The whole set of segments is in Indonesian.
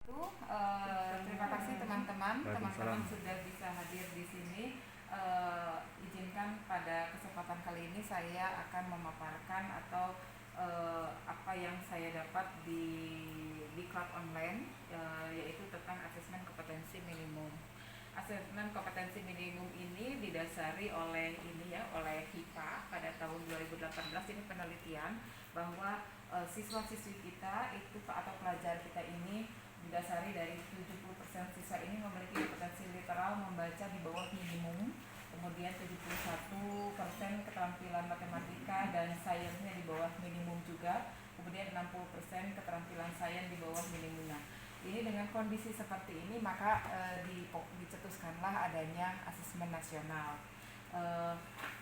Terima kasih teman-teman sudah bisa hadir di sini. Izinkan pada kesempatan kali ini saya akan memaparkan atau apa yang saya dapat di klub online, yaitu tentang asesmen kompetensi minimum. Asesmen kompetensi minimum ini didasari oleh HIPA pada tahun 2018. Ini penelitian bahwa siswa-siswi kita itu atau pelajar kita ini didasari dari 70% siswa ini memiliki kompetensi literal membaca di bawah minimum, kemudian 71% keterampilan matematika dan sainsnya di bawah minimum juga, kemudian 60% keterampilan sains di bawah minimumnya. Ini dengan kondisi seperti ini maka dicetuskanlah adanya asesmen nasional.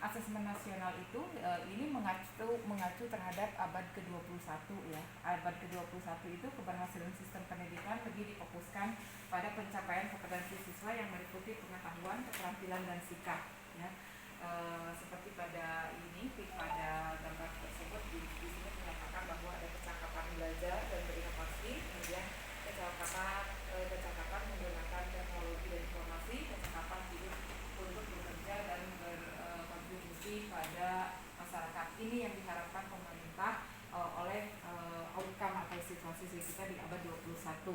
Asesmen nasional itu ini mengacu terhadap abad ke-21 ya. Abad ke-21 itu keberhasilan sistem pendidikan lebih difokuskan pada pencapaian kompetensi siswa yang meliputi pengetahuan, keterampilan dan sikap ya. Seperti pada gambar tersebut di sini menyatakan bahwa ada kecakapan belajar dan berinovasi, kemudian kecakapan menggunakan teknologi dan informasi, kecakapan hidup untuk bekerja dan berkontribusi pada masyarakat. Ini yang diharapkan pemerintah oleh outcome atau siswa-siswi kita di abad 21.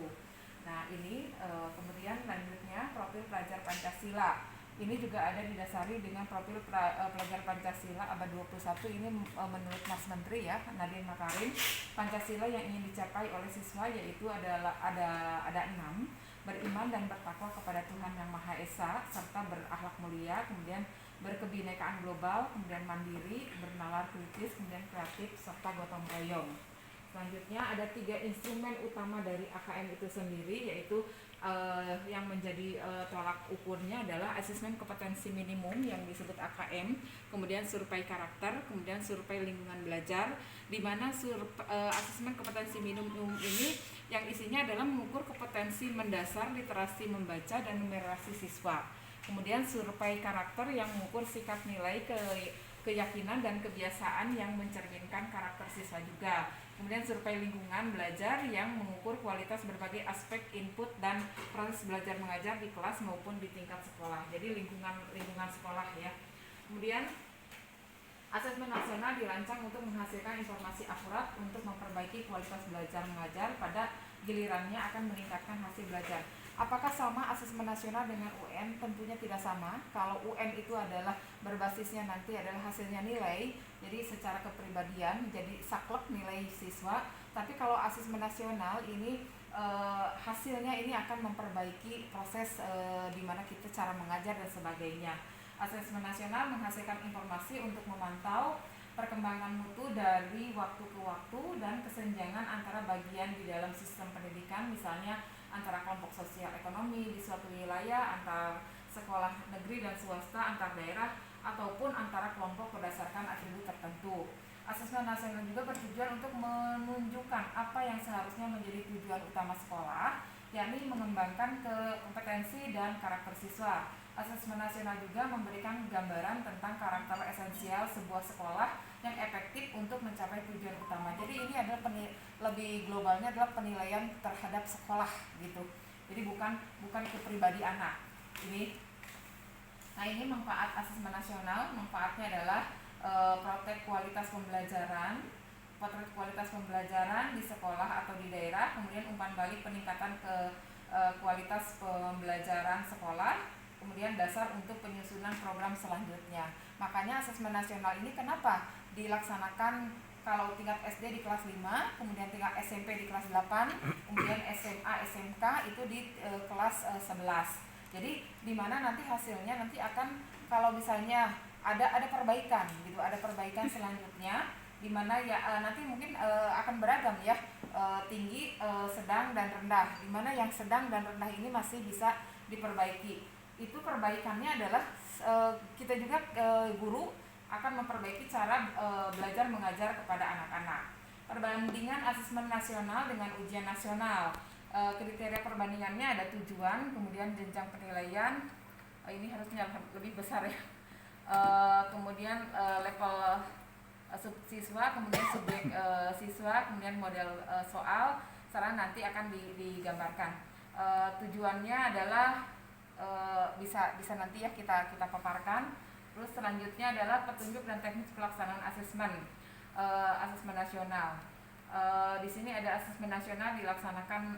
Nah ini kemudian lanjutnya profil pelajar Pancasila. Ini juga ada didasari dengan profil pelajar Pancasila abad 21. Ini menurut Mas Menteri ya, Nadiem Makarim, Pancasila yang ingin dicapai oleh siswa yaitu ada 6: beriman dan bertakwa kepada Tuhan Yang Maha Esa, serta berakhlak mulia, kemudian berkebinekaan global, kemudian mandiri, bernalar kritis, kemudian kreatif, serta gotong royong. Selanjutnya ada 3 instrumen utama dari AKM itu sendiri, yaitu yang menjadi tolak ukurnya adalah asesmen kompetensi minimum yang disebut AKM, kemudian survei karakter, kemudian survei lingkungan belajar, di mana asesmen kompetensi minimum ini yang isinya adalah mengukur kompetensi mendasar literasi membaca dan numerasi siswa. Kemudian survei karakter yang mengukur sikap nilai, keyakinan dan kebiasaan yang mencerminkan karakter siswa juga. Kemudian survei lingkungan belajar yang mengukur kualitas berbagai aspek input dan proses belajar mengajar di kelas maupun di tingkat sekolah. Jadi lingkungan sekolah ya. Kemudian asesmen nasional dirancang untuk menghasilkan informasi akurat untuk memperbaiki kualitas belajar mengajar, pada gilirannya akan meningkatkan hasil belajar. Apakah sama asesmen nasional dengan UN? Tentunya tidak sama. Kalau UN itu adalah berbasisnya nanti adalah hasilnya nilai, jadi secara kepribadian jadi saklek nilai siswa. Tapi kalau asesmen nasional ini hasilnya ini akan memperbaiki proses di mana kita cara mengajar dan sebagainya. Asesmen nasional menghasilkan informasi untuk memantau perkembangan mutu dari waktu ke waktu dan kesenjangan antara bagian di dalam sistem pendidikan, misalnya antara kelompok sosial ekonomi di suatu wilayah, antar sekolah negeri dan swasta, antar daerah, ataupun antara kelompok berdasarkan atribut tertentu. Asesmen nasional juga bertujuan untuk menunjukkan apa yang seharusnya menjadi tujuan utama sekolah, yakni mengembangkan kompetensi dan karakter siswa. Asesmen nasional juga memberikan gambaran tentang karakter esensial sebuah sekolah yang efektif untuk mencapai tujuan utama. Jadi ini adalah lebih globalnya adalah penilaian terhadap sekolah gitu. Jadi bukan kepribadi anak. Nah ini manfaat asesmen nasional. Manfaatnya adalah protek kualitas pembelajaran di sekolah atau di daerah, kemudian umpan balik peningkatan ke kualitas pembelajaran sekolah, kemudian dasar untuk penyusunan program selanjutnya. Makanya asesmen nasional ini kenapa dilaksanakan kalau tingkat SD di kelas 5, kemudian tingkat SMP di kelas 8, kemudian SMA, SMK itu di kelas 11. Jadi di mana nanti hasilnya nanti akan kalau misalnya ada perbaikan gitu, ada perbaikan selanjutnya di mana ya nanti mungkin akan beragam ya, tinggi, sedang dan rendah. Di mana yang sedang dan rendah ini masih bisa diperbaiki. Itu perbaikannya adalah kita juga guru akan memperbaiki cara belajar mengajar kepada anak-anak. Perbandingan asesmen nasional dengan ujian nasional. Kriteria perbandingannya ada tujuan, kemudian jenjang penilaian, ini harusnya lebih besar ya. Kemudian level subsiswa, kemudian subjek siswa, kemudian model soal, secara nanti akan digambarkan. Tujuannya adalah bisa nanti ya kita paparkan. Terus selanjutnya adalah petunjuk dan teknis pelaksanaan asesmen nasional. Di sini ada asesmen nasional dilaksanakan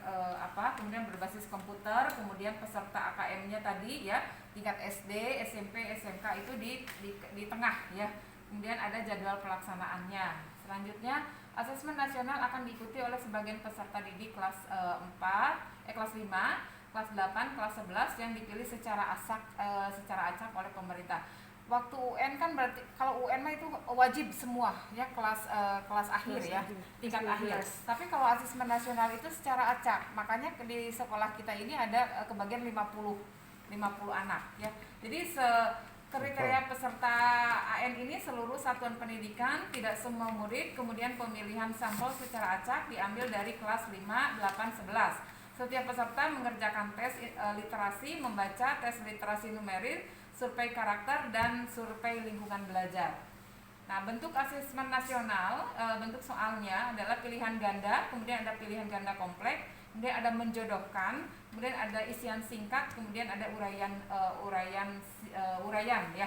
kemudian berbasis komputer, kemudian peserta AKM-nya tadi ya tingkat SD, SMP, SMK itu di tengah ya. Kemudian ada jadwal pelaksanaannya. Selanjutnya asesmen nasional akan diikuti oleh sebagian peserta didik kelas 5, kelas 8, kelas 11 yang dipilih secara acak oleh pemerintah. Waktu UN kan berarti kalau UN mah itu wajib semua ya kelas akhir ya, tingkat akhir. Tapi kalau asesmen nasional itu secara acak. Makanya di sekolah kita ini ada kebagian 50 anak ya. Jadi kriteria peserta AN ini seluruh satuan pendidikan, tidak semua murid, kemudian pemilihan sampel secara acak diambil dari kelas 5, 8, 11. Setiap peserta mengerjakan tes literasi, membaca, tes literasi numerik, survei karakter, dan survei lingkungan belajar. Nah, bentuk asesmen nasional, bentuk soalnya adalah pilihan ganda, kemudian ada pilihan ganda kompleks, kemudian ada menjodohkan, kemudian ada isian singkat, kemudian ada uraian ya.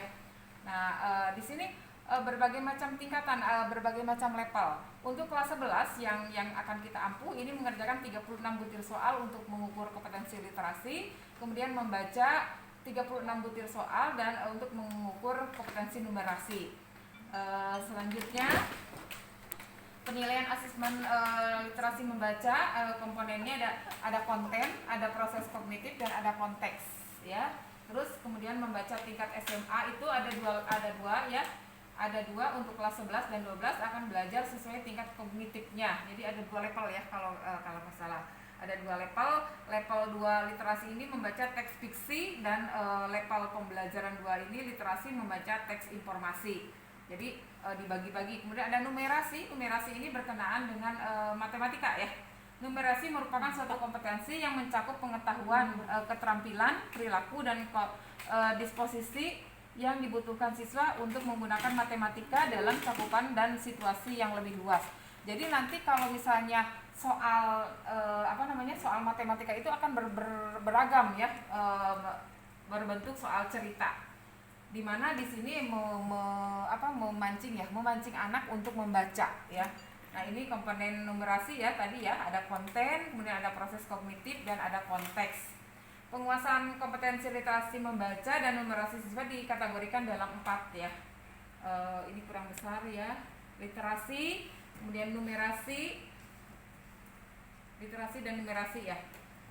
Nah, di sini berbagai macam tingkatan, berbagai macam level. Untuk kelas 11 yang akan kita ampuh ini mengerjakan 36 butir soal untuk mengukur kompetensi literasi, kemudian membaca 36 butir soal dan untuk mengukur kompetensi numerasi. Selanjutnya penilaian asesmen literasi membaca, komponennya ada konten, ada proses kognitif, dan ada konteks ya. Terus kemudian membaca tingkat SMA itu ada dua ya. Ada 2 untuk kelas 11 dan 12 akan belajar sesuai tingkat kognitifnya. Jadi ada 2 level ya kalau nggak salah. Ada 2 level. Level 2 literasi ini membaca teks fiksi, dan level pembelajaran 2 ini literasi membaca teks informasi. Jadi dibagi-bagi. Kemudian ada numerasi. Numerasi ini berkenaan dengan matematika ya. Numerasi merupakan suatu kompetensi yang mencakup pengetahuan, keterampilan, perilaku, dan disposisi yang dibutuhkan siswa untuk menggunakan matematika dalam cakupan dan situasi yang lebih luas. Jadi nanti kalau misalnya soal soal matematika itu akan beragam ya, berbentuk soal cerita. Dimana di sini memancing anak untuk membaca ya. Nah, ini komponen numerasi ya tadi ya, ada konten, kemudian ada proses kognitif, dan ada konteks. Penguasaan kompetensi literasi membaca dan numerasi siswa dikategorikan dalam 4 ya. Ini kurang besar ya. Literasi, kemudian numerasi dan numerasi ya.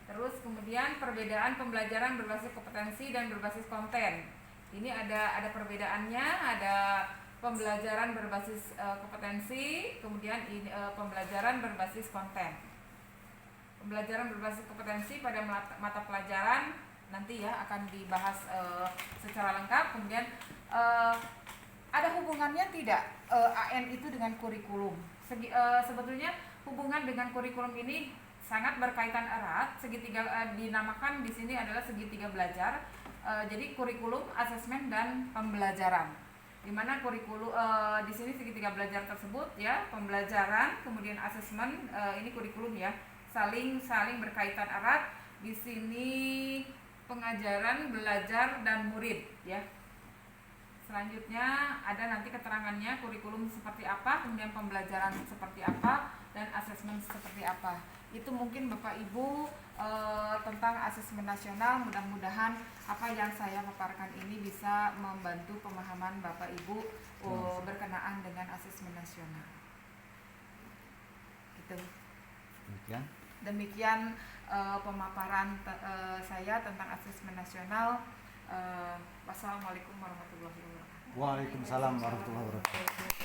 Terus kemudian perbedaan pembelajaran berbasis kompetensi dan berbasis konten. Ini ada perbedaannya, ada pembelajaran berbasis kompetensi, kemudian pembelajaran berbasis konten. Pembelajaran berbasis kompetensi pada mata pelajaran nanti ya akan dibahas secara lengkap. Kemudian ada hubungannya tidak AN itu dengan kurikulum? Sebetulnya hubungan dengan kurikulum ini sangat berkaitan erat. Segitiga dinamakan di sini adalah segitiga belajar. Jadi kurikulum, asesmen, dan pembelajaran. Di mana kurikulum di sini segitiga belajar tersebut ya, pembelajaran, kemudian asesmen, ini kurikulum ya. Saling berkaitan erat. Di sini pengajaran, belajar, dan murid ya. Selanjutnya ada nanti keterangannya, kurikulum seperti apa, kemudian pembelajaran seperti apa, dan asesmen seperti apa. Itu mungkin Bapak Ibu tentang asesmen nasional. Mudah-mudahan apa yang saya paparkan ini bisa membantu pemahaman Bapak Ibu berkenaan dengan asesmen nasional. Gitu. Demikian pemaparan saya tentang asesmen nasional. Wassalamualaikum warahmatullahi wabarakatuh. Waalaikumsalam warahmatullahi wabarakatuh.